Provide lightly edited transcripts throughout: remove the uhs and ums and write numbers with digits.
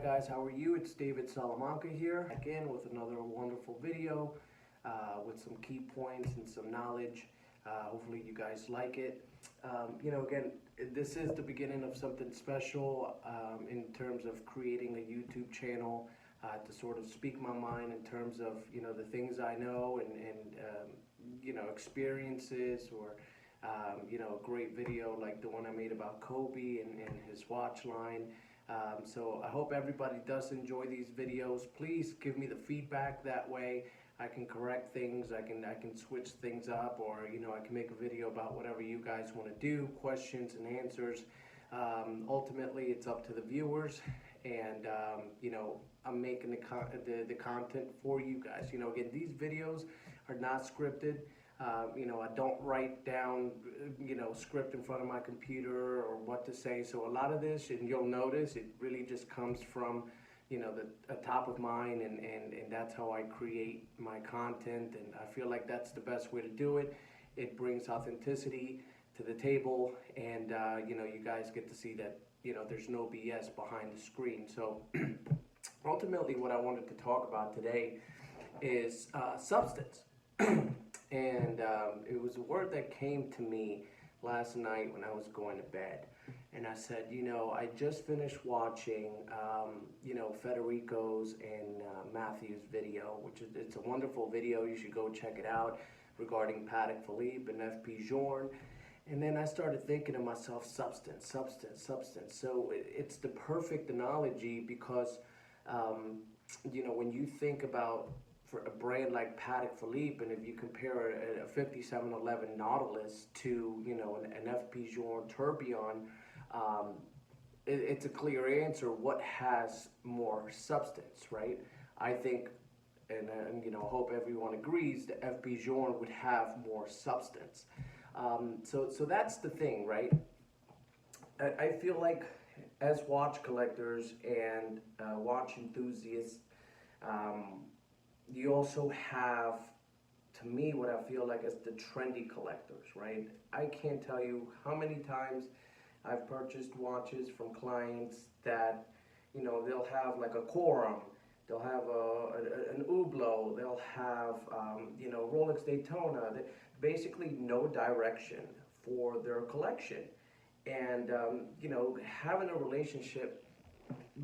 guys, how are you? It's David Salamanca here, again with another wonderful video with some key points and some knowledge. Hopefully you guys like it. Again, this is the beginning of something special in terms of creating a YouTube channel to sort of speak my mind in terms of, the things I know and experiences, or a great video like the one I made about Kobe and his watch line. So I hope everybody does enjoy these videos. Please give me the feedback, that way I can correct things, I can switch things up, or I can make a video about whatever you guys want to do, questions and answers. Ultimately it's up to the viewers, and I'm making the content for you guys. Again, these videos are not scripted. I don't write down, script in front of my computer or what to say. So a lot of this, and you'll notice, it really just comes from, the top of mind, and that's how I create my content. And I feel like that's the best way to do it. It brings authenticity to the table, and, you guys get to see that, there's no BS behind the screen. So ultimately what I wanted to talk about today is substance. And it was a word that came to me last night when I was going to bed. And I said, I just finished watching, Federico's and Matthew's video, which is, it's a wonderful video. You should go check it out, regarding Patek Philippe and FP Journe. And then I started thinking to myself, substance. So it's the perfect analogy because, when you think about for a brand like Patek Philippe, and if you compare a 5711 Nautilus to an FP Journe Tourbillon, it's a clear answer. What has more substance, right? I think, and hope everyone agrees, that FP Journe would have more substance. So that's the thing, right? I feel like as watch collectors and watch enthusiasts, you also have, to me, what I feel like is the trendy collectors, right? I can't tell you how many times I've purchased watches from clients that, they'll have like a Corum, they'll have an Hublot, they'll have, Rolex Daytona. Basically no direction for their collection. And, having a relationship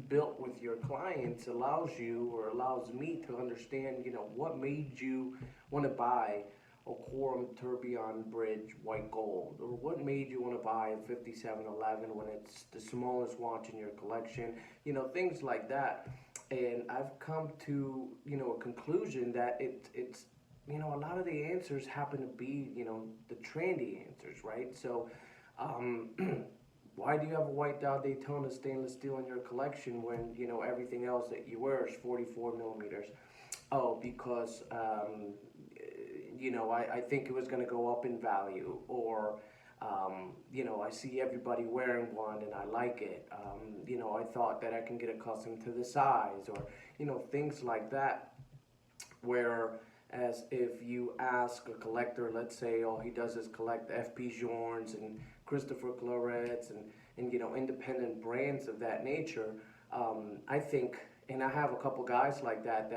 built with your clients allows you, or allows me, to understand, what made you want to buy a Corum Tourbillon Bridge white gold, or what made you want to buy a 5711 when it's the smallest watch in your collection, things like that. And I've come to, a conclusion that it's a lot of the answers happen to be, the trendy answers, right? So, why do you have a white dial Daytona stainless steel in your collection when, everything else that you wear is 44 millimeters? Oh, because, I think it was going to go up in value, or, I see everybody wearing one and I like it. I thought that I can get accustomed to the size, or, things like that, where, as if you ask a collector, let's say all he does is collect FP Journes and Christopher Clarets and independent brands of that nature, I think, and I have a couple guys like that,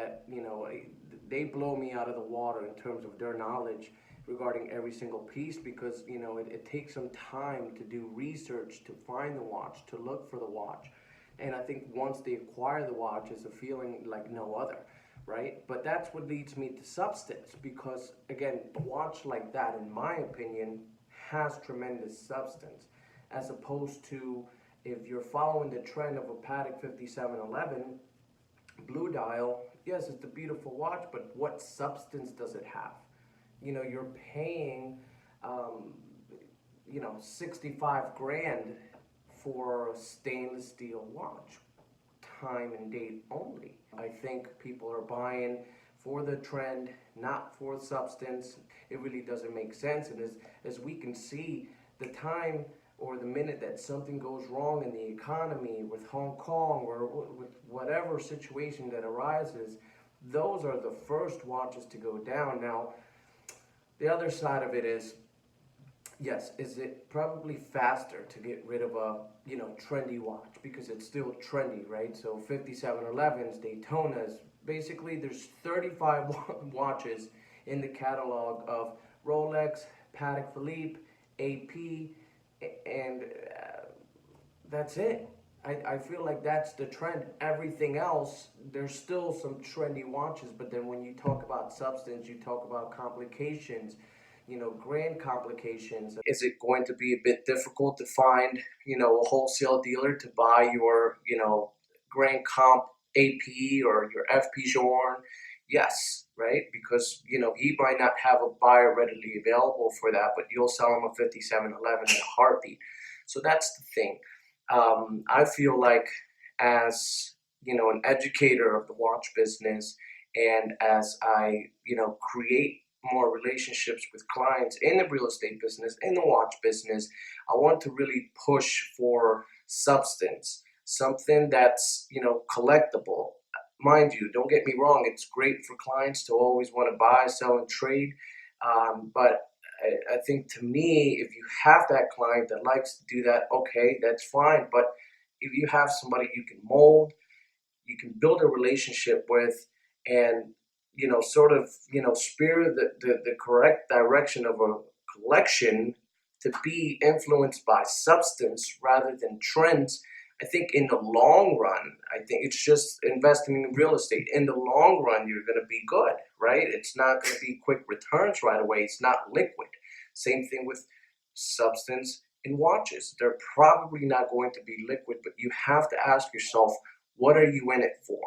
they blow me out of the water in terms of their knowledge regarding every single piece, because, it takes some time to do research, to find the watch, to look for the watch. And I think once they acquire the watch, it's a feeling like no other. Right? But that's what leads me to substance, because again, a watch like that, in my opinion, has tremendous substance, as opposed to if you're following the trend of a Patek 5711 blue dial. Yes, it's a beautiful watch, but what substance does it have? You're paying 65 grand for a stainless steel watch, time and date only. I think people are buying for the trend, not for substance. It really doesn't make sense. And as we can see, the time or the minute that something goes wrong in the economy with Hong Kong, or with whatever situation that arises, those are the first watches to go down. Now, the other side of it is, Yes, is it probably faster to get rid of a, trendy watch because it's still trendy, right? So 5711s, Daytonas, basically there's 35 watches in the catalog of Rolex, Patek Philippe, AP, and that's it. I feel like that's the trend. Everything else, there's still some trendy watches, but then when you talk about substance, you talk about complications, grand complications. Is it going to be a bit difficult to find, a wholesale dealer to buy your, grand comp AP or your FP Journe? Yes, right? Because, he might not have a buyer readily available for that, but you'll sell him a 5711 in a heartbeat. So that's the thing. I feel like as an educator of the watch business, and as I create more relationships with clients in the real estate business, in the watch business, I want to really push for substance, something that's collectible. Mind you, don't get me wrong, it's great for clients to always want to buy, sell, and trade, but I think to me, if you have that client that likes to do that, okay, that's fine. But if you have somebody you can mold, you can build a relationship with, and sort of steer the correct direction of a collection to be influenced by substance rather than trends. I think in the long run, I think it's just investing in real estate. In the long run, you're going to be good, right? It's not going to be quick returns right away. It's not liquid. Same thing with substance in watches. They're probably not going to be liquid, but you have to ask yourself, what are you in it for?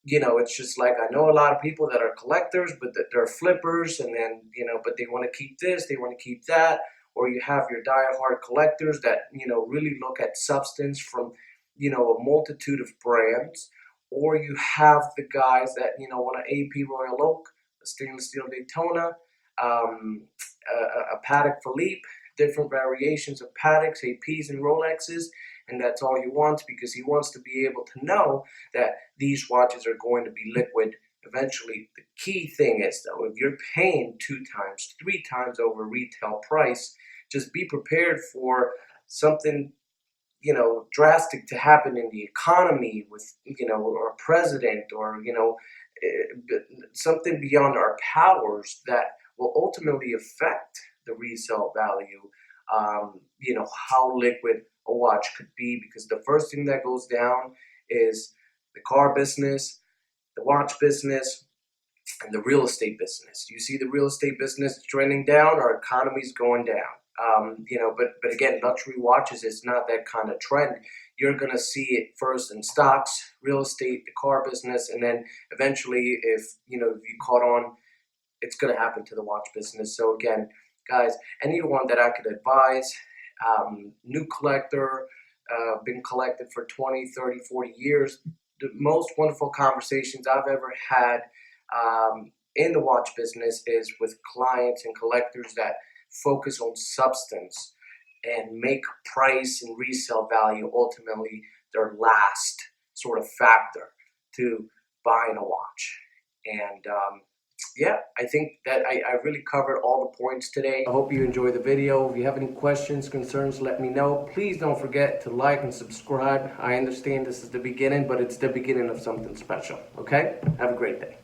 It's just like, I know a lot of people that are collectors, but that they're flippers, and then, but they want to keep this, they want to keep that. Or you have your diehard collectors that, really look at substance from, a multitude of brands. Or you have the guys that, want an AP Royal Oak, a stainless steel Daytona, a Patek Philippe, different variations of Pateks, APs, and Rolexes, and that's all he wants because he wants to be able to know that these watches are going to be liquid eventually. The key thing is, though, if you're paying 2 times, 3 times over retail price, just be prepared for something drastic to happen in the economy with, or a president, or, something beyond our powers that will ultimately affect the resale value, how liquid a watch could be, because the first thing that goes down is the car business, the watch business, and the real estate business. You see the real estate business trending down, our economy's going down. But again, luxury watches is not that kind of trend. You're going to see it first in stocks, real estate, the car business, and then eventually, if you caught on, it's going to happen to the watch business. So again, guys, anyone that I could advise, new collector, been collected for 20, 30, 40 years, the most wonderful conversations I've ever had in the watch business is with clients and collectors that focus on substance and make price and resale value ultimately their last sort of factor to buying a watch. And yeah, I think that I really covered all the points today. I hope you enjoyed the video. If you have any questions, concerns, let me know. Please don't forget to like and subscribe. I understand this is the beginning, but it's the beginning of something special. Okay? Have a great day.